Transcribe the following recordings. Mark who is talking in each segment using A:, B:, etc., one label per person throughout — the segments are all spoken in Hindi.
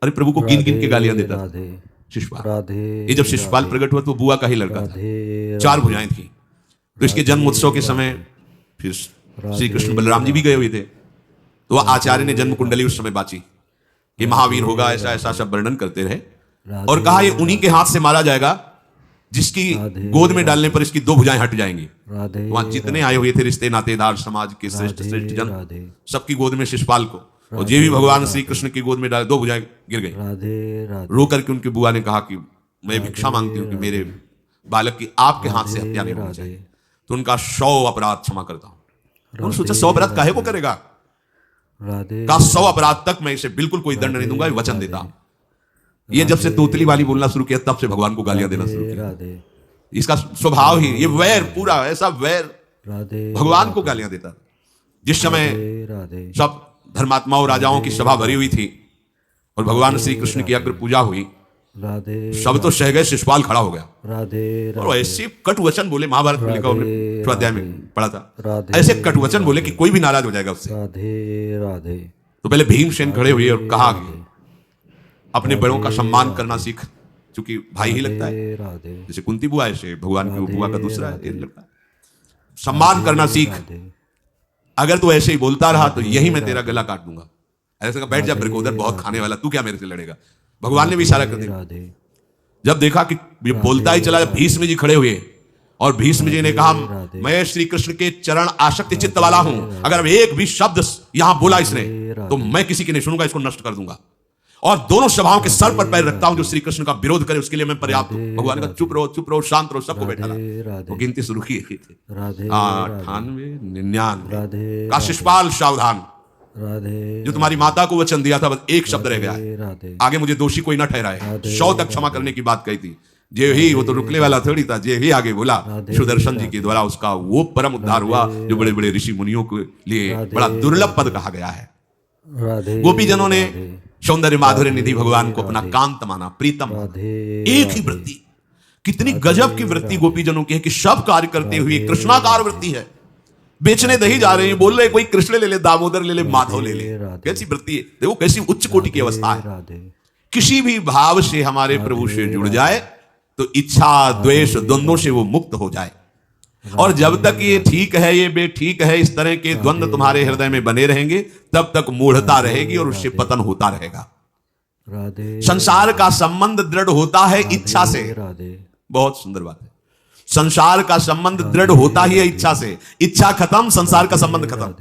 A: अरे प्रभु को गिन गिन के गालियां देता था
B: राधे
A: शिशुपाल।
B: राधे
A: ये जब शिशुपाल प्रकट हुआ तो बुआ का ही लड़का था, 4 भुजाएं थी। तो इसके जन्म उत्सव के समय फिर श्री कृष्ण बलराम जी भी गए हुए थे, तो आचार्य ने जन्म कुंडली उस समय बाची कि महावीर होगा, ऐसा ऐसा सब वर्णन करते रहे और कहा ये उन्हीं के हाथ से मारा जाएगा जिसकी गोद में डालने पर इसकी 2 भुजाएं हट जाएंगी। वहां जितने आए हुए थे रिश्ते नातेदार, समाज के श्रेष्ठ श्रेष्ठ जन, सबकी गोद में शिशुपाल को, और जे भी भगवान श्री कृष्ण की गोद में डाले 2 भुजाएं गिर गई। रो करके उनकी बुआ ने कहा कि मैं भिक्षा मांगती हूँ कि मेरे बालक की आपके हाथ से हत्या नहीं होनी चाहिए, तो उनका 100 अपराध क्षमा करता हूँ। उन्होंने सोचा 100 अपराध काहे को करेगा, का 100 अपराध तक मैं इसे बिल्कुल कोई दंड नहीं दूंगा, वचन देता हूं। ये जब से तोतली वाली बोलना शुरू किया तब से भगवान को गालियां देना शुरू किया। इसका स्वभाव ही ये वैर, पूरा ऐसा वैर, भगवान को गालियां देता। जिस समय सब धर्मात्माओं राजाओं की सभा भरी हुई थी और भगवान श्री कृष्ण की अग्र पूजा हुई, सब तो सह गए, शिशुपाल खड़ा हो गया और ऐसे कटु वचन बोले, महाभारत में लिखा, हमने स्वाध्याय में पढ़ा था, ऐसे कटु वचन बोले कि कोई भी नाराज हो जाएगा उससे। तो पहले भीमसेन खड़े हुए और कहा कि अपने बड़ों का सम्मान करना सीख, क्योंकि भाई ही लगता है, जैसे कुंती बुआ ऐसे भगवान की बुआ का दूसरा है, लगता है। सम्मान करना सीख, अगर तू ऐसे ही बोलता रहा तो यही मैं तेरा गला काट दूंगा। ऐसे बैठ जा ब्रिकोदर, बहुत खाने वाला, तू क्या मेरे से लड़ेगा। भगवान ने भी इशारा कर दिया। जब देखा कि ये बोलता ही चला, भीष्म जी खड़े हुए और भीष्म जी ने कहा मैं श्री कृष्ण के चरण आसक्ति चित्त वाला हूं, अगर एक भी शब्द यहां बोला इसने तो मैं किसी की नहीं सुनूंगा, इसको नष्ट कर दूंगा, और दोनों सभाओं के सर पर पैर रखता हूं जो श्री कृष्ण का विरोध करे, उसके लिए मैं पर्याप्त हूं। भगवान का चुप रहो शांत रहो, सबको बैठा रहा। वो गिनती शुरू की थी 98, 99 का शिशुपाल सावधान, जो तुम्हारी माता को वचन दिया था बस एक शब्द रह गया है, आगे मुझे दोषी कोई ना ठहराए। 100 तक क्षमा करने की बात कही थी, जे ही, वो तो रुकने वाला थोड़ी था, जे ही आगे बोला सुदर्शन जी के द्वारा उसका वो परम उद्धार हुआ जो बड़े बड़े ऋषि मुनियों के लिए बड़ा दुर्लभ पद कहा गया है। गोपीजनों ने सौंदर्य माधुर्य निधि भगवान को अपना कांत माना, प्रीतम। एक ही वृत्ति, कितनी गजब की वृत्ति गोपीजनों की है कि सब कार्य करते हुए कृष्णाकार वृत्ति है। बेचने दही जा रहे हैं, बोल रहे कोई कृष्ण ले ले, दामोदर ले ले, माधव ले ले, कैसी वृत्ति है, देखो कैसी उच्च कोटि की अवस्था है। किसी भी भाव से हमारे प्रभु से जुड़ जाए तो इच्छा द्वेष द्वंद्वों से वो मुक्त हो जाए, और जब तक ये ठीक है ये बेठीक है, इस तरह के द्वंद्व तुम्हारे हृदय में बने रहेंगे, तब तक मूढ़ता रहेगी और उससे पतन होता रहेगा। संसार का संबंध दृढ़ होता है इच्छा से, बहुत सुंदर बात है। संसार का संबंध दृढ़ होता ही है इच्छा से, इच्छा खत्म संसार का संबंध खत्म।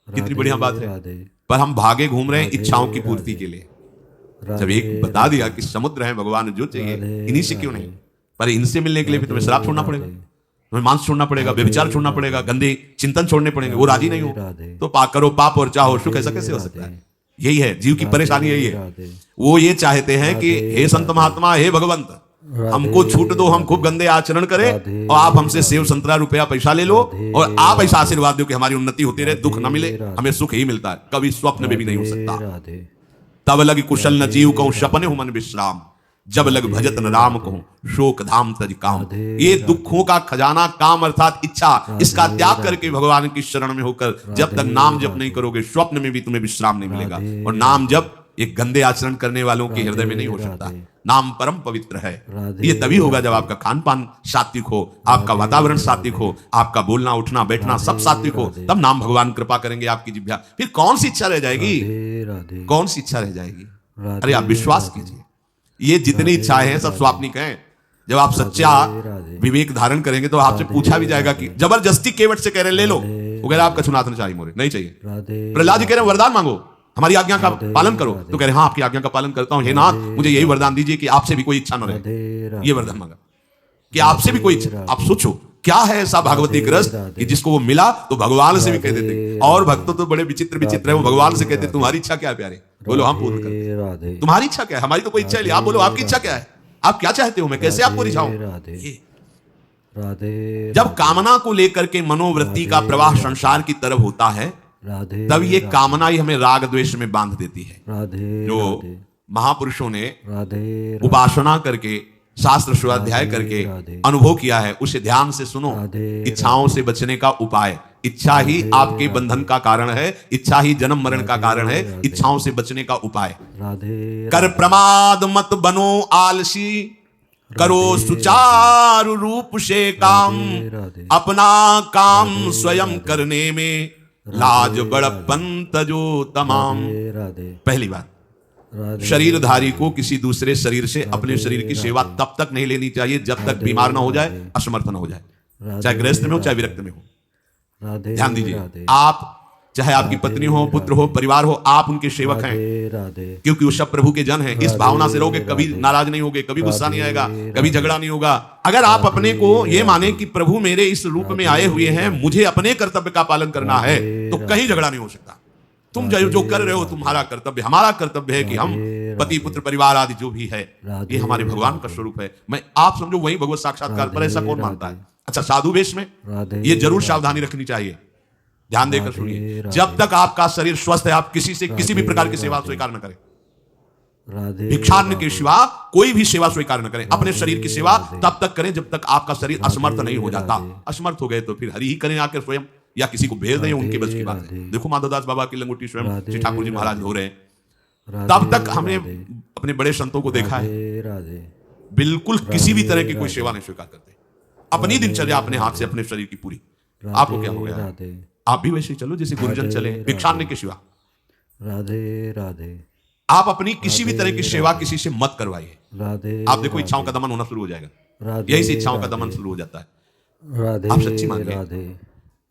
A: कितनी बढ़िया बात है। पर हम भागे घूम रहे हैं इच्छाओं की पूर्ति के लिए। जब एक बता दिया कि समुद्र है भगवान, जो चाहिए इन्हीं से क्यों नहीं, पर इनसे मिलने के लिए भी तुम्हें शराब छोड़ना पड़ेगा, तुम्हें मांस छोड़ना पड़ेगा, व्यभिचार छोड़ना पड़ेगा, गंदे चिंतन छोड़ने पड़ेंगे, वो राजी नहीं हो तो करो पाप और चाहो सुख, ऐसा कैसे हो सकता है। यही है जीव की परेशानी, यही है। वो ये चाहते हैं कि हे संत महात्मा, हे भगवंत, हमको छूट दो, हम खूब गंदे आचरण करें और आप हमसे सेव संतरा रुपया पैसा ले लो और आप ऐसा आशीर्वाद दो कि हमारी उन्नति होती रहे, दुख न मिले, हमें सुख ही मिलता है। कभी स्वप्न में भी नहीं हो सकता। तब लग कुशल न जीव कहूं सपने मन विश्राम, जब लग भजत न राम कहूं शोक धाम तज काम। ये दुखों का खजाना काम अर्थात इच्छा, इसका त्याग करके भगवान की शरण में होकर जब तक नाम जप नहीं करोगे, स्वप्न में भी तुम्हें विश्राम नहीं मिलेगा। और नाम जप एक गंदे आचरण करने वालों के हृदय में नहीं हो सकता। नाम परम पवित्र है। ये तभी होगा जब आपका खान पान सात्विक हो, आपका वातावरण सात्विक हो, आपका बोलना उठना बैठना सब सात्विक हो, तब नाम भगवान कृपा करेंगे आपकी जिह्वा। फिर कौन सी इच्छा रह जाएगी, कौन सी इच्छा रह जाएगी। अरे आप विश्वास कीजिए, ये जितनी इच्छाएं हैं सब स्वाप्निक हैं। जब आप सच्चा विवेक धारण करेंगे तो आपसे पूछा भी जाएगा कि जबरदस्ती केवट से कह रहे ले लो, वो कह रहे आपका छुनाथ चाहिए, मोरे नहीं चाहिए। प्रहलाद जी कह रहे हैं वरदान मांगो, हमारी आज्ञा का पालन करो, तो कह रहे हाँ आपकी आज्ञा का पालन करता हूं, हे नाथ मुझे यही वरदान दीजिए कि आपसे भी कोई इच्छा न रहे। ये वरदान मांगा कि आपसे भी कोई इच्छा। आप सोचो क्या है ऐसा भागवती रस कि जिसको वो मिला तो भगवान से भी कह देते। और भक्त तो बड़े विचित्र विचित्र है, वो भगवान से कहते तुम्हारी इच्छा क्या है प्यारे, बोलो हम पूर्ण करते। तुम्हारी इच्छा क्या है, हमारी तो कोई इच्छा नहीं, आप बोलो आपकी इच्छा क्या है, आप क्या चाहते हो, मैं कैसे आपको रिझाऊं। जब कामना को लेकर के मनोवृत्ति का प्रवाह संसार की तरफ होता है, तब ये कामना ही हमें राग द्वेष में बांध देती है। जो महापुरुषों ने उपासना करके शास्त्र स्वाध्याय करके अनुभव किया है, उसे ध्यान से सुनो। इच्छाओं से बचने का उपाय, इच्छा ही आपके बंधन का कारण है, इच्छा ही जन्म मरण का कारण है। इच्छाओं से बचने का उपाय, कर प्रमाद मत बनो आलसी, करो सुचारु रूप से काम, अपना काम स्वयं करने में लाज बड़प्पन तजो तमाम। पहली बात, शरीरधारी को किसी दूसरे शरीर से अपने शरीर की सेवा तब तक नहीं लेनी चाहिए जब तक बीमार ना हो जाए, असमर्थ ना हो जाए, चाहे गृहस्थ में हो चाहे विरक्त में हो। ध्यान दीजिए, आप चाहे आपकी पत्नी हो, पुत्र हो, परिवार हो, आप उनके सेवक हैं, क्योंकि वो सब प्रभु के जन हैं। इस भावना से रहोगे, कभी नाराज नहीं होगे, कभी गुस्सा नहीं आएगा, कभी झगड़ा नहीं होगा। अगर आप अपने को ये माने कि प्रभु मेरे इस रूप में आए हुए हैं, मुझे अपने कर्तव्य का पालन करना है, तो कहीं झगड़ा नहीं हो सकता। तुम जो कर रहे हो तुम्हारा कर्तव्य, हमारा कर्तव्य है कि हम पति पुत्र परिवार आदि जो भी है, ये हमारे भगवान का स्वरूप है। मैं आप समझो वही भगवत साक्षात्कार, पर ऐसा कौन मानता है? अच्छा, साधु वेश में ये जरूर सावधानी रखनी चाहिए। ध्यान देकर सुनिए, जब तक आपका शरीर स्वस्थ है, आप किसी से किसी भी प्रकार की सेवा स्वीकार न करें। भिक्षान्न के सिवा कोई भी सेवा स्वीकार न करें। अपने शरीर की सेवा तब तक करें जब तक आपका शरीर असमर्थ नहीं हो जाता। असमर्थ हो गए तो फिर हरि ही करें आकर स्वयं, या किसी को भेज दें, उनके बस की बात है। देखो माधवदास बाबा की लंगोटी स्वयं श्री ठाकुर जी महाराज धो रहे हैं। तब तक हमने अपने बड़े संतों को देखा है, बिल्कुल किसी भी तरह की कोई सेवा नहीं स्वीकार करते। अपनी दिनचर्या अपने हाथ से, अपने शरीर की पूरी। आपको क्या हो गया? आप भी वैसे ही चलो जैसे गुरुजन चले, भिक्षान्न के सिवा।
B: राधे राधे।
A: आप अपनी किसी भी तरह की सेवा किसी से मत करवाइए। आप देखो इच्छाओं का दमन होना शुरू हो जाएगा। यही से इच्छाओं का दमन शुरू हो जाता है। आप सच्ची मानिए,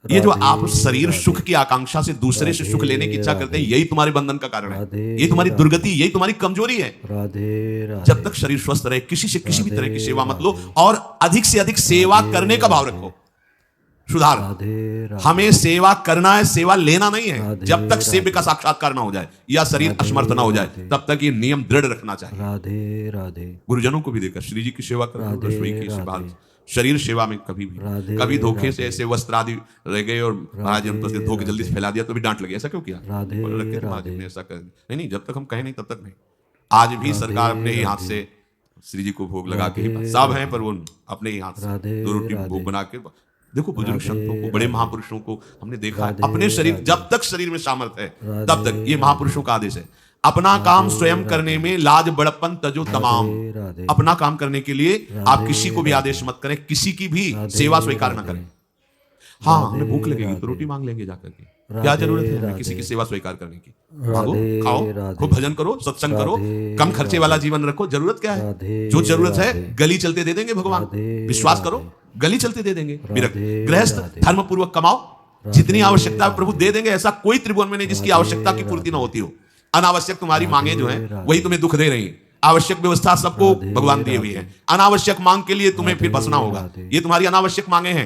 A: ये जो आप शरीर सुख की आकांक्षा से दूसरे से सुख लेने की इच्छा करते हैं, यही तुम्हारे बंधन का कारण है, यही तुम्हारी दुर्गति, यही तुम्हारी कमजोरी है। जब तक शरीर स्वस्थ रहे, किसी से किसी भी तरह की सेवा मत लो, और अधिक से अधिक सेवा करने का भाव रखो। सुधार, हमें सेवा करना है, सेवा लेना नहीं है। जब तक सेव्य का साक्षात्कार ना हो जाए या शरीर असमर्थ ना हो जाए, तब तक ये नियम दृढ़ रखना चाहिए।
B: राधे राधे।
A: गुरुजनों को भी देखकर श्री जी की सेवा करो, रसोई की सेवा, शरीर सेवा में कभी धोखे से ऐसे वस्त्र आदि रह गए और महाराज हम तो धोखे जल्दी से फैला दिया तो भी डांट लगी, ऐसा क्यों किया? ऐसा कर नहीं, जब तक हम कहें नहीं तब तक नहीं। आज भी सरकार अपने ही हाथ से श्री जी को भोग लगा के, सब हैं पर वो अपने ही हाथ से 2 रोटी भोग बना के। देखो बुजुर्ग संतों को, बड़े महापुरुषों को हमने देखा है, अपने शरीर, जब तक शरीर में सामर्थ्य है तब तक, ये महापुरुषों का आदेश है, अपना काम स्वयं करने में लाज बड़प्पन तजो तमाम। अपना काम करने के लिए आप किसी को भी आदेश मत करें, किसी की भी सेवा स्वीकार न करें। हाँ, हमें भूख लगेगी तो रोटी मांग लेंगे जाकर के, क्या जरूरत है हमें किसी की सेवा स्वीकार करने की? मांगो, खाओ, खूब भजन करो, सत्संग करो, कम खर्चे वाला जीवन रखो। जरूरत क्या है? जो जरूरत है गली चलते दे देंगे भगवान, विश्वास करो, गली चलते दे देंगे। गृहस्थ धर्म पूर्वक कमाओ, जितनी आवश्यकता प्रभु दे देंगे। ऐसा कोई त्रिभुवन में नहीं जिसकी आवश्यकता की पूर्ति न होती हो। अनावश्यक तुम्हारी मांगे जो हैं वही तुम्हें दुख दे रही हैं। आवश्यक व्यवस्था सबको भगवान दी हुई है, अनावश्यक मांग के लिए तुम्हें फिर बसना होगा। ये तुम्हारी अनावश्यक मांगे हैं,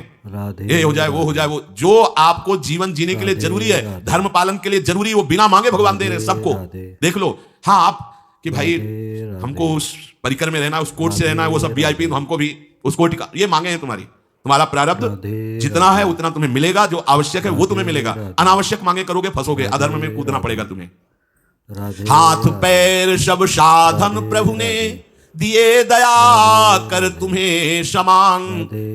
A: ये हो जाए वो हो जाए, वो जो आपको जीवन जीने के लिए जरूरी है, धर्म पालन के लिए जरूरी है, वो बिना मांगे भगवान दे रहे हैं सबको। देख लो, हाँ आप कि भाई हमको उस परिकर में रहना है, उस कोर्ट से रहना है, वो सब वीआईपी, हमको भी उस कोर्ट का, ये मांगे हैं तुम्हारी। तुम्हारा प्रारब्ध जितना है उतना तुम्हें मिलेगा, जो आवश्यक है वो तुम्हें मिलेगा। अनावश्यक मांगे करोगे फंसोगे, अधर्म में कूदना पड़ेगा तुम्हें। हाथ पैर सब साधन प्रभु ने दिए, दया कर तुम्हें समान,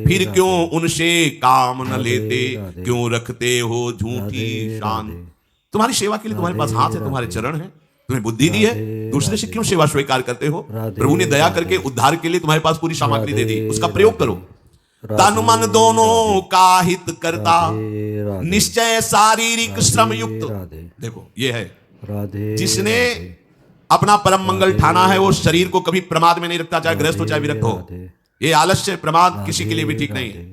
A: फिर क्यों उनसे काम न लेते, क्यों रखते हो झूठी शान। तुम्हारी सेवा के लिए तुम्हारे पास हाथ है, तुम्हारे चरण है, तुम्हें बुद्धि दी है, दूसरे से क्यों सेवा स्वीकार करते हो? प्रभु ने दया करके उद्धार के लिए तुम्हारे पास पूरी सामग्री दे दी, उसका प्रयोग करो। तन मन दोनों का हित करता, निश्चय शारीरिक श्रम युक्त। देखो ये है, जिसने अपना परम मंगल ठाना है वो शरीर को कभी प्रमाद में नहीं रखता, चाहे गृहस्थ हो चाहे विरक्त हो। ये आलस्य प्रमाद किसी के लिए भी ठीक नहीं है।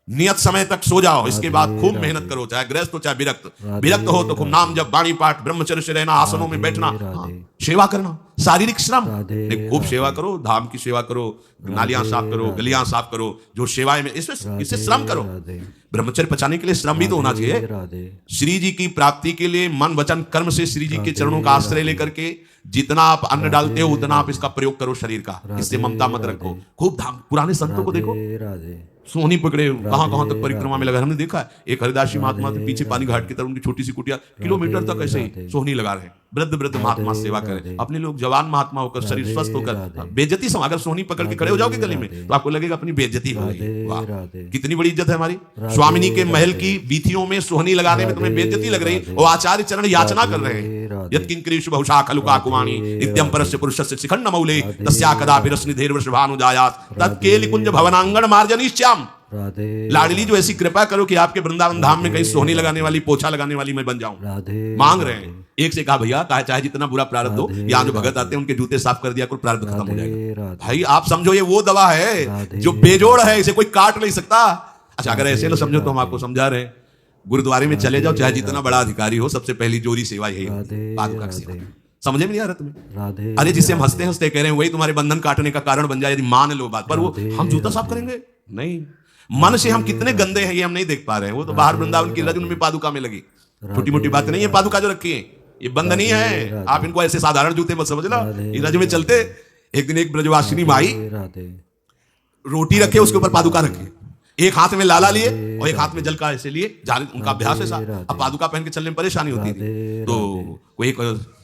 A: नियत समय तक सो जाओ, इसके बाद खूब मेहनत करो, चाहे गृहस्थ हो चाहे विरक्त। विरक्त हो तो खूब नाम जप, वाणी पाठ, ब्रह्मचर्य से रहना, आसनों में बैठना, सेवा करना, शारीरिक श्रम, खूब सेवा करो, धाम की सेवा करो, नालियां साफ करो, गलियां साफ करो, जो सेवाएं में इससे श्रम करो। ब्रह्मचर्य पचाने के लिए श्रम भी तो होना चाहिए। श्री जी की प्राप्ति के लिए मन वचन कर्म से श्री जी के चरणों का आश्रय लेकर के जितना आप अन्न डालते हो उतना आप इसका प्रयोग करो शरीर का। इससे ममता मत रखो। खूब धाम, पुराने संतों को देखो, सोहनी पकड़े कहां कहां तक परिक्रमा में लगा। हमने देखा है एक हरिदासी महात्मा थे, पीछे पानी घाट की तरफ उनकी छोटी सी कुटिया, किलोमीटर तक ऐसे ही सोहनी लगा रहे, वृद्ध वृद्ध महात्मा सेवा करें। अपने लोग जवान महात्मा होकर, शरीर स्वस्थ होकर बेइज्जती से, अगर सोहनी पकड़ के खड़े हो जाओगे गली में तो आपको लगेगा अपनी बेइज्जती हो गई। वाह, कितनी बड़ी इज्जत है हमारी। स्वामिनी के महल की बीथियों में सोहनी लगाने में तुम्हें बेइज्जती लग रही, वो आचार्य चरण याचना कर रहे हैं। यत्किंकरीषु बहुशा खलु काकुवाणी नित्यं परस्य पुरुषस्य शिखंड मौले तस्या कदापि रश्मिधेर् वृषभानुजायात् तत्केलि कुंज भवनांगण मार्जनीश्याम। लाडली जो ऐसी कृपा करो कि आपके वृंदावन धाम में कहीं सोहनी लगाने वाली, पोछा लगाने वाली मैं बन जाऊं। मांग रहे हैं। एक से कहा भैया चाहे जितना बुरा प्रारब्ध हो, यहाँ जो भगत आते हैं उनके जूते साफ कर दिया कोई प्रारब्ध खत्म हो जाएगा। भाई आप समझो ये वो दवा है जो बेजोड़ है, इसे कोई काट नहीं सकता। अच्छा अगर ऐसे ना समझो तो हम आपको समझा रहे हैं, गुरुद्वारे में चले जाओ, चाहे जितना बड़ा अधिकारी हो, सबसे पहली जोरी सेवा यही है, पादुका की सेवा। समझे में नहीं आ रहा तुम्हें? अरे जिससे हम हंसते हंसते कह रहे हैं वही तुम्हारे बंधन काटने का कारण बन जाए, यदि मान लो बात। पर वो हम जूता साफ करेंगे नहीं। मन से हम कितने गंदे हैं ये हम नहीं देख पा रहे हैं। वो तो बाहर वृंदावन की रज उनमें पादुका में लगी, छोटी मोटी बात नहीं है। पादुका जो रखी है ये बंद नहीं है, आप इनको ऐसे साधारण जूते मत समझ लो। ये रज में चलते, एक दिन एक ब्रजवासिनी माई रोटी रखे, उसके ऊपर पादुका रखे, एक हाथ में लाला लिए और एक हाथ में जल का ऐसे लिए। उनका अभ्यास ऐसा, अब पादुका पहन के चलने में परेशानी होती थी। तो कोई एक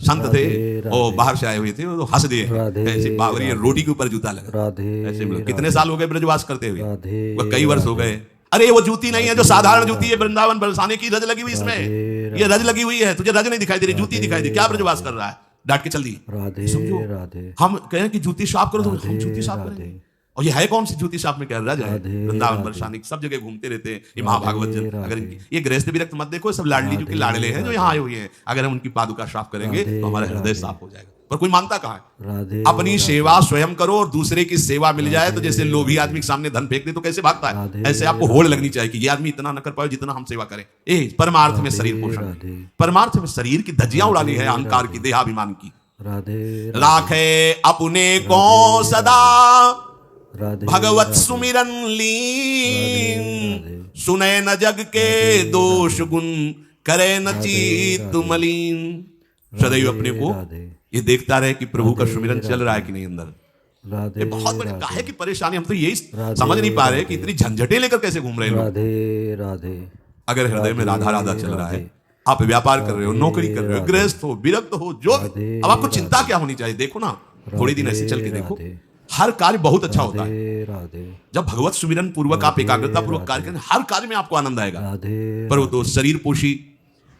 A: संत थे और बाहर से आए हुए थे, तो हंस दिए ऐसे, बावरी रोटी के ऊपर जूता लगा ऐसे। कितने साल हो गए ब्रजवास करते हुए? कई वर्ष हो गए। अरे वो जूती नहीं है जो साधारण जूती है, वृंदावन बरसाने की रज लगी हुई इसमें, ये रज लगी हुई है। तुझे रज नहीं दिखाई दे रही, जूती दिखाई दे। क्या ब्रजवास कर रहा है? डांट के चल दी। समझो हम कहें कि जूती साफ करो तो हम जूती साफ करेंगे, और ये है कौन सी जूती साफ में? क्या रज है? वृंदावन बरसाने सब जगह घूमते रहते हैं ये महाभागवत जन। अगर ये गृहस्थ विरक्त मत देखो, सब लाडली जो के लाडले हैं जो यहाँ आए हुए हैं। अगर हम उनकी पादुका साफ करेंगे तो हमारा हृदय साफ हो जाएगा। पर कोई मानता कहाँ है? अपनी सेवा स्वयं करो और दूसरे की सेवा मिल जाए तो जैसे लोभी आदमी के सामने धन फेंक दे तो कैसे भागता है, ऐसे आपको होड़ लगनी चाहिए कि ये आदमी इतना न कर पाए जितना हम सेवा करें। परमार्थ में शरीर पोषण, परमार्थ में शरीर की धज्जियां उड़ानी है अहंकार की, देहाभिमान की। राखे अपने को सदा भगवत सुमिरन लीन, सुने न जग के दोष गुण, करे न चित्त मलिन। सदैव अपने को ये देखता रहे कि प्रभु का सुमिरन चल रहा है कि नहीं अंदर। ये बहुत बड़ी काहे की परेशानी, हम तो यही समझ नहीं पा रहे कि इतनी झंझटें लेकर कैसे घूम रहे हैं। अगर हृदय में राधा राधा चल रहा है, आप व्यापार कर रहे हो, नौकरी कर रहे हो, गृहस्थ हो, विरक्त हो, जो अब आपको चिंता क्या होनी चाहिए? देखो ना, थोड़ी दिन ऐसे चल के देखो, हर कार्य बहुत अच्छा होता है। जब भगवत सुमिरन पूर्वक आप एकाग्रता पूर्वक कार्य करें, हर कार्य में आपको आनंद आएगा। पर वो तो शरीर पोषी,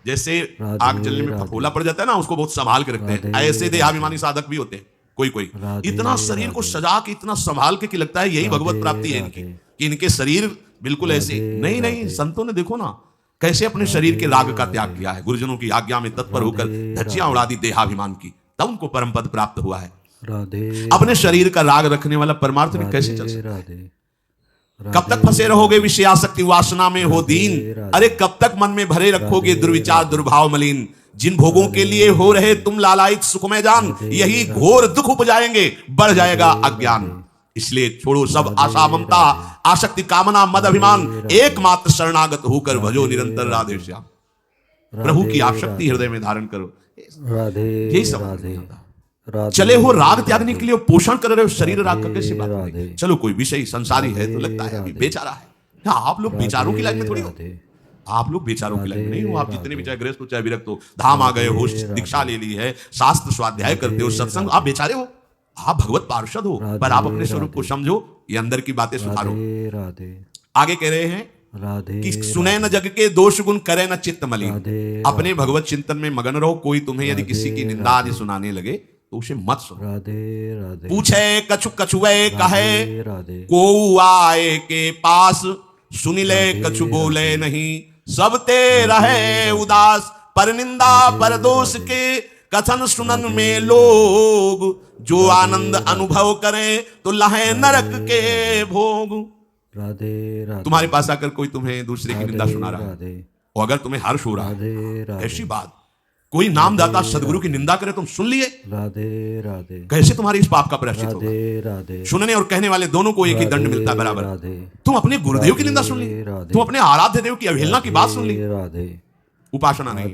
A: जैसे आग जलने में फफोला पड़ जाता है ना, उसको बहुत संभाल के रखते हैं। ऐसे देहाभिमानी साधक भी होते हैं कोई कोई, इतना शरीर को सजा के, इतना संभाल के कि लगता है यही भगवत प्राप्ति है इनकी, कि इनके शरीर बिल्कुल ऐसे नहीं। नहीं, संतों ने देखो ना कैसे अपने शरीर के राग का त्याग किया है, गुरुजनों की आज्ञा में तत्पर होकर धज्जियां उड़ा दी देहाभिमान की, तब उनको परम पद प्राप्त हुआ है। अपने शरीर का राग रखने वाला परमार्थ में कैसे चल सकता है? कब तक फंसे रहोगे विषयासक्ति वासना में हो दीन? अरे कब तक मन में भरे रखोगे दुर्विचार दुर्भाव मलिन? जिन भोगों के लिए हो रहे तुम लालायित सुखमय जान, यही घोर दुख उपजाएंगे, बढ़ जाएगा अज्ञान। इसलिए छोड़ो सब आशा ममता आसक्ति कामना मद अभिमान, एकमात्र शरणागत होकर भजो निरंतर राधे श्याम। प्रभु की आसक्ति हृदय में धारण करो, यही सब। चले हो राग त्यागने के लिए, पोषण कर रहे हो शरीर राग का, कैसी बात है? चलो कोई विषय संसारी है तो लगता है अभी बेचारा है। आप लोग बेचारों की लाइन में थोड़ी हो, आप लोग बेचारों की लाइन में नहीं हो। आप जितने भी चाहे गृहस्थ हो चाहे विरक्त हो, धाम आ गए हो, दीक्षा ले ली है, शास्त्र स्वाध्याय करते हो, सत्संग, आप बेचारे हो, आप भगवत पार्षद हो। पर आप अपने स्वरूप को समझो, ये अंदर की बातें सुधारो। आगे कह रहे हैं कि सुने न जग के दोष गुण, करे न चित्त मलिन। अपने भगवत चिंतन में मगन रहो। कोई तुम्हें यदि किसी की निंदा आदि सुनाने लगे तो उसे मत सुनो। पूछे कछु कछुए कहे, को आए के पास, सुन ले कछु बोले नहीं, सब ते रहे उदास। पर निंदा पर दोष के कथन सुनन में लोग, जो आनंद अनुभव करें तो लहे नरक के भोग। तुम्हारे पास आकर कोई तुम्हें दूसरे की निंदा सुना रहा है, और अगर तुम्हें हर्ष हो रहा है, ऐसी बात कोई नामदाता सदगुरु की निंदा करे तुम सुन लिए, कैसे तुम्हारे इस पाप का प्रायश्चित होगा? सुनने और कहने वाले दोनों को एक ही दंड मिलता है बराबर। तुम अपने गुरुदेव की निंदा सुन ली, तुम अपने आराध्य देव की अवहेलना की बात सुन ली। उपासना नहीं,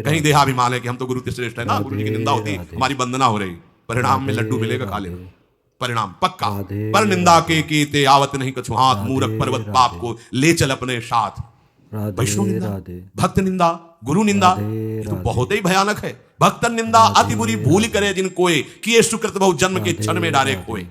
A: कहीं देहाभिमान है कि हम तो गुरु के श्रेष्ठ है ना, गुरु जी की निंदा होती, हमारी वंदना हो रही, परिणाम में लड्डू मिलेगा खा ले। परिणाम पक्का।
B: राधे
A: पर निंदा के कीते आवत नहीं कछु हाथ, मूर्ख पर्वत पाप को ले चल अपने साथ। वैष्णव
B: राधे
A: निंदा,
B: राधे
A: भक्त निंदा, गुरु निंदा,
B: राधे,
A: ये तो
B: राधे।
A: बहुत ही भयानक है। भक्त निंदा अति बुरी भूल करे जिन कोय, किए सुकृत बहु जन्म के क्षण में डारे खोए।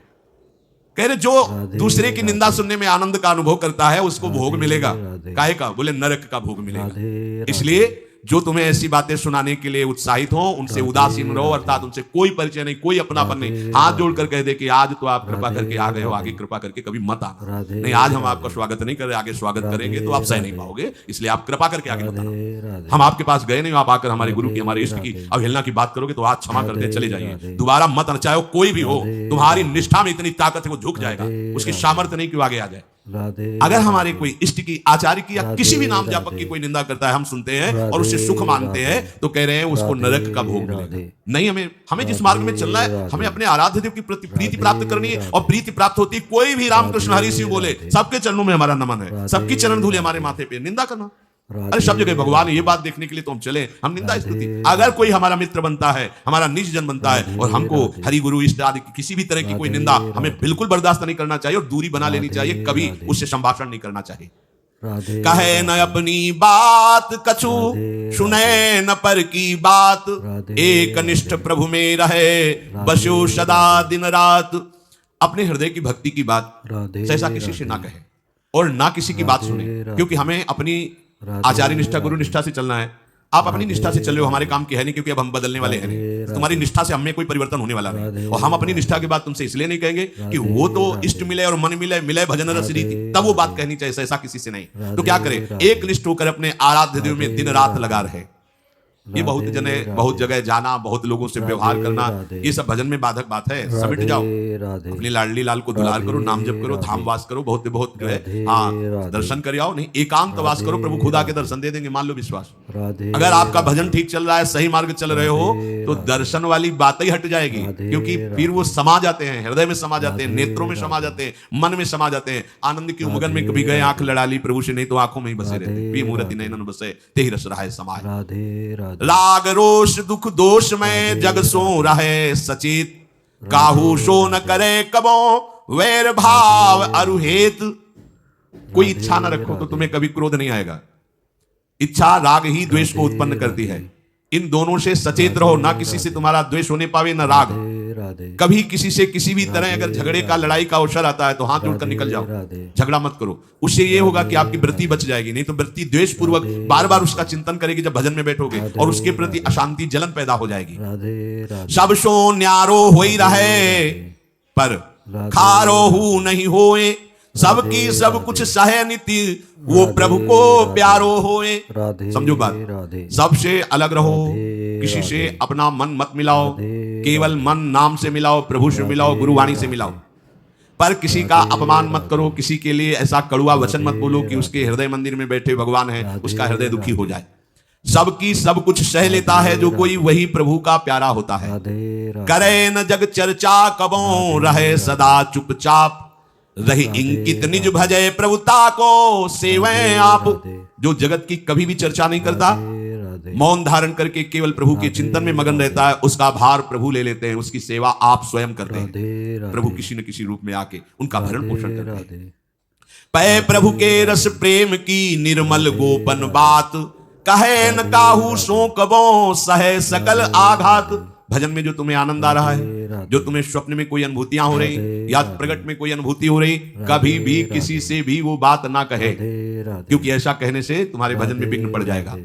A: कह रहे जो दूसरे की निंदा सुनने में आनंद का अनुभव करता है उसको भोग मिलेगा।
B: राधे।
A: काहे का? बोले नरक का भोग मिलेगा।
B: राधे
A: इसलिए जो तुम्हें ऐसी बातें सुनाने के लिए उत्साहित हो उनसे उदासीन रहो, अर्थात उनसे कोई परिचय नहीं, कोई अपनापन नहीं। हाथ जोड़कर कह दे कि आज तो आप कृपा करके आ गए हो, आगे कृपा करके कभी मत आना।
B: राधे
A: नहीं, आज हम आपका स्वागत नहीं कर रहे, आगे स्वागत करेंगे तो आप सह नहीं पाओगे, इसलिए आप कृपा करके आगे मत आना।
B: राधे राधे
A: हम आपके पास गए नहीं, आप आकर हमारे गुरु की, हमारे इष्ट की अवहेलना की बात करोगे तो आज क्षमा करते चले जाइए। दोबारा मत आना, चाहे कोई भी हो। तुम्हारी निष्ठा में इतनी ताकत है वो झुक जाएगा, उसकी सामर्थ्य नहीं कि वो आगे आ जाए।
B: राधे
A: अगर हमारे कोई इष्ट की, आचार्य की या किसी भी नाम जापक की कोई निंदा करता है, हम सुनते हैं और उससे सुख मानते हैं, तो कह रहे हैं उसको नरक का भोग मिलेगा। नहीं, हमें जिस मार्ग में चलना है, हमें अपने आराध्य देव की प्रति प्रीति प्राप्त करनी है। और प्रीति प्राप्त होती है, कोई भी रामकृष्ण हरि शिव बोले, सबके चरणों में हमारा नमन है, सबकी चरण धूले हमारे माथे पे। निंदा करना, अरे सब जगह भगवान है, ये बात देखने के लिए तो हम चले, हम निंदा स्तुति। अगर कोई हमारा मित्र बनता है, हमारा निज जन बनता है, और हमको हरि गुरु इष्ट आदि की किसी भी तरह की कोई निंदा हमें बिल्कुल बर्दाश्त नहीं करना चाहिए और दूरी बना लेनी चाहिए, कभी उससे संभाषण नहीं करना चाहिए।
B: राधे
A: कहे न अपनी बात कछु, सुने न पर की बात, एक निष्ठ प्रभु में रहे, बसो सदा दिन रात। अपने हृदय की भक्ति की बात
B: राधे
A: सहसा किसी से ना कहे और ना किसी की बात सुने, क्योंकि हमें अपनी आचार्य निष्ठा, गुरु निष्ठा से चलना है। आप अपनी निष्ठा से चले हो, हमारे काम की है नहीं, क्योंकि अब हम बदलने वाले हैं नहीं। तुम्हारी निष्ठा से हमें कोई परिवर्तन होने वाला नहीं, और हम अपनी निष्ठा की बात तुमसे इसलिए नहीं कहेंगे कि वो तो इष्ट मिले और मन मिले, मिले भजन रस रीति, तब वो बात कहनी चाहिए, ऐसा किसी से नहीं। तो क्या करे, एक निष्ठ होकर अपने आराध्य देव में दिन रात लगा रहे। ये बहुत जने, बहुत जगह जाना, बहुत लोगों से व्यवहार करना, ये सब भजन में बाधक बात है। समिट जाओ,
B: राधे
A: अपनी लाडली लाल को दुलार करो, नाम जप करो, धाम वास करो, बहुत बहुत जो है, हाँ दर्शन कर आओ। नहीं, एकांत वास करो, प्रभु खुद आके दर्शन दे देंगे, मान लो विश्वास।
B: राधे
A: अगर आपका भजन ठीक चल रहा है, सही मार्ग चल रहे हो, तो दर्शन वाली बात ही हट जाएगी, क्योंकि फिर वो समा जाते हैं, हृदय में समा जाते हैं, नेत्रों में समा जाते हैं, मन में समा जाते हैं। आनंद की उमगन में कभी गए, आंख लड़ा ली प्रभु से, नहीं तो आंखों में ही बसे रहते। पी मूर्ति नयन बसे, ते ही रस रहा है समाये।
B: राधे राधे
A: राग रोष दुख दोष में जग सो रहे सचेत, काहू सो न करे कबो वैर भाव अरुहेत। कोई इच्छा न रखो तो तुम्हें कभी क्रोध नहीं आएगा। इच्छा राग ही द्वेष को उत्पन्न करती है। इन दोनों से सचेत रहो, ना किसी से तुम्हारा द्वेष होने पावे, न राग।
B: राधे
A: कभी किसी से किसी भी तरह अगर झगड़े का, लड़ाई का अवसर आता है तो हाथ जोड़कर निकल जाओ, झगड़ा मत करो। उससे ये होगा कि आपकी वृत्ति बच जाएगी, नहीं तो वृत्ति द्वेष पूर्वक बार बार उसका चिंतन करेगी जब भजन में बैठोगे, और उसके प्रति अशांति, जलन पैदा हो जाएगी।
B: राधे राधे
A: सब सो न्यारो होई रहे, पर खारो हु नहीं होए, सबकी सब कुछ सहे नीति, वो प्रभु को प्यारो होए।
B: राधे
A: समझो बात,
B: राधे
A: सबसे अलग रहो, किसी से अपना मन मत मिलाओ, केवल मन नाम से मिलाओ, प्रभु से मिलाओ, गुरुवाणी से मिलाओ। पर किसी का अपमान मत करो, किसी के लिए ऐसा कड़ुआ वचन मत बोलो कि उसके हृदय मंदिर में बैठे भगवान है, उसका हृदय दुखी हो जाए। सबकी सब कुछ सह लेता है जो कोई, वही प्रभु का प्यारा होता है।
B: राधे राधे
A: करे न जग चर्चा कबो, रहे सदा चुपचाप, रही इंकित निज भजय प्रभुता को सेवै आप। जो जगत की कभी भी चर्चा नहीं करता,
B: राधे
A: मौन धारण करके केवल प्रभु के चिंतन में मगन रहता है, उसका भार प्रभु ले लेते हैं, उसकी सेवा आप स्वयं करते हैं।
B: राधे
A: प्रभु किसी न किसी रूप में आके उनका भरण पोषण करते हैं।
B: राधे
A: पै प्रभु के रस प्रेम की निर्मल गोपन बात, कहे न काहू सो कबो सहे सकल आघात। भजन में जो तुम्हें आनंद आ रहा है, जो तुम्हें स्वप्न में कोई अनुभूतियां हो रही या प्रकट में कोई अनुभूति हो रही, कभी भी किसी से भी वो बात ना कहे, क्योंकि ऐसा कहने से तुम्हारे भजन में विघ्न पड़ जाएगा।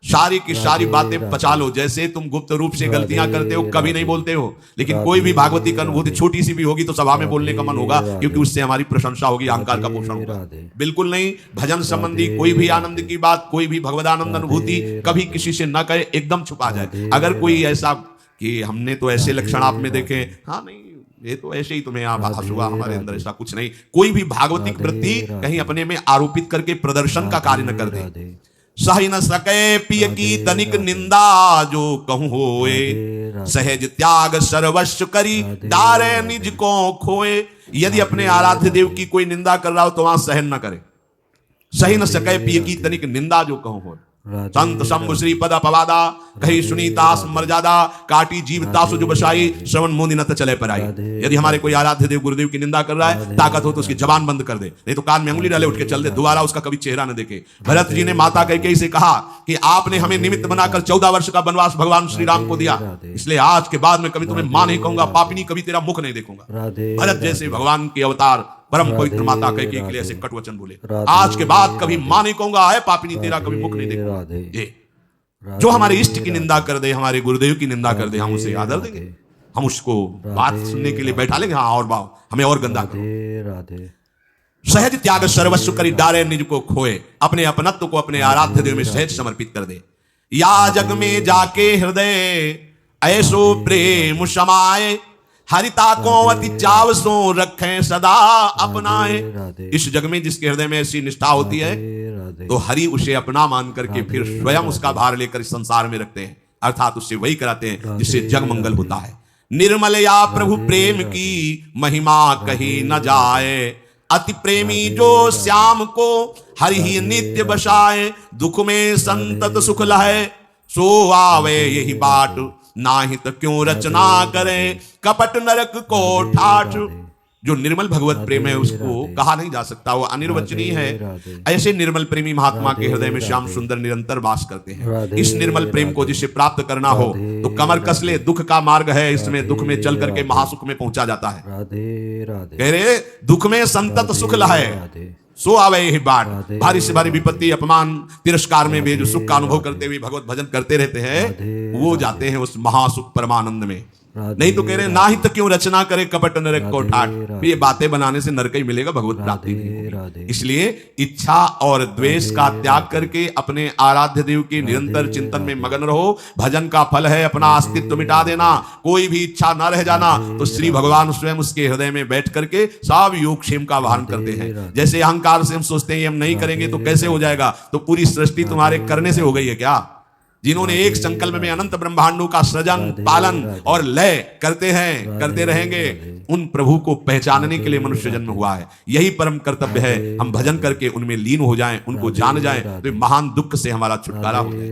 A: सारी की सारी बातें पचा लो। जैसे तुम गुप्त रूप से गलतियां करते हो, कभी नहीं बोलते हो, लेकिन कोई भी भागवती की अनुभूति छोटी सी भी होगी तो सभा में बोलने का मन होगा, क्योंकि उससे हमारी प्रशंसा होगी, अहंकार का पोषण होगा। बिल्कुल नहीं, भजन संबंधी कोई भी आनंद की बात, कोई भी भगवदानंद अनुभूति कभी किसी से न कहे, एकदम छुपा जाए। अगर कोई ऐसा कि हमने तो ऐसे लक्षण आप में देखे, हाँ नहीं ये तो ऐसे ही तुम्हें हुआ, हमारे अंदर ऐसा कुछ नहीं। कोई भी भागवतिक वृत्ति कहीं अपने में आरोपित करके प्रदर्शन का कार्य न कर दे। सही न सके पिय की तनिक निंदा, जो कहूं होए सहज त्याग सर्वस्व करी, डारे निज को खोए। यदि अपने आराध्य देव की कोई निंदा कर रहा हो तो वहां सहन न करे। सही न सके पिय की तनिक निंदा, जो कहूं होए।
B: राधे
A: संत शंभु श्री पद पवादा कही सुनीता मर्यादा काटी जीवता सुज बसाई श्रवण मोदी नत चले पर आई। यदि हमारे कोई आराध्य देव गुरुदेव की निंदा कर रहा है, ताकत हो तो उसकी जबान बंद कर दे, नहीं तो कान में अंगुली डाले उठ के चल दे, दोबारा उसका कभी चेहरा न देखे। भरत जी ने माता कैकेयी से कहा कि आपने हमें निमित्त बनाकर 14 वर्ष का वनवास भगवान श्री राम को दिया, इसलिए आज के बाद मैं कभी तुम्हें मां नहीं कहूंगा, पापिनी कभी तेरा मुख नहीं देखूंगा।
B: राधे
A: भरत जैसे भगवान के अवतार परम पवित्र माता कैकेयी के लिए ऐसे कटु वचन बोले, आज के बाद कभी मां नहीं कहूंगा, है पापिनी तेरा कभी मुख नहीं देखूंगा।
B: राधे
A: ये जो हमारे इष्ट की निंदा कर दे, हमारे गुरुदेव की निंदा कर दे, हम उसे आदर देंगे, हम उसको बात सुनने के लिए बैठा लेंगे। हाँ और बाओ हमें और गंदा करो।
B: राधे राधे
A: सहज त्याग सर्वस्व करी डारे निज को खोए, अपने अपनत्व को अपने आराध्य देव में सहज समर्पित कर दे। या जग में जाके हृदय ऐसो प्रेम समाए, हरिता को अति चाव सो रखें सदा अपनाए। इस जग में जिसके हृदय में ऐसी निष्ठा होती है
B: राधे
A: तो हरि उसे अपना मान करके फिर स्वयं उसका भार लेकर इस संसार में रखते हैं, अर्थात उससे वही कराते हैं जिससे जग मंगल होता है। निर्मल या प्रभु प्रेम की महिमा कही न जाए, अति प्रेमी जो श्याम को हरि ही नित्य बसाए। दुख में संतत सुख लहे सो आवे यही बाट, नाहित क्यों रचना करे कपट नरक को ठाठ। जो निर्मल भगवत प्रेम है उसको कहा नहीं जा सकता, वो अनिर्वचनीय है। ऐसे निर्मल प्रेमी महात्मा के हृदय में श्याम सुंदर निरंतर वास करते हैं। इस निर्मल प्रेम को जिसे प्राप्त करना हो तो कमर कस ले, दुख का मार्ग है, इसमें दुख में चल करके महासुख में पहुंचा जाता है।
B: राधे राधे
A: कह रहे दुख में संतत सुख लहे सो आवे यही बाट। भारी से भारी विपत्ति अपमान तिरस्कार में भी जो सुख का अनुभव करते हुए भगवत भजन करते रहते हैं वो जाते हैं उस महासुख परमानंद में। नहीं तो कह रहे ना ही तो क्यों रचना करे कपट नरक को ठाठ, ये बातें बनाने से नरक ही मिलेगा, भगवत प्राप्ति नहीं होगी। इसलिए इच्छा और द्वेष का त्याग करके अपने आराध्य देव के निरंतर चिंतन में मगन रहो। भजन का फल है अपना अस्तित्व मिटा देना, कोई भी इच्छा न रह जाना। तो श्री भगवान स्वयं उसके हृदय में बैठ करके सब योगक्षेम का वाहन करते हैं। जैसे अहंकार से हम सोचते हैं हम नहीं करेंगे तो कैसे हो जाएगा, तो पूरी सृष्टि तुम्हारे करने से हो गई है क्या? जिन्होंने एक संकल्प में अनंत ब्रह्मांडों का सृजन पालन और लय करते हैं, करते रहेंगे, उन प्रभु को पहचानने के लिए मनुष्य जन्म हुआ है। यही परम कर्तव्य है, हम भजन करके उनमें लीन हो जाएं, उनको जान जाएं, तो महान दुख से हमारा छुटकारा हो जाए।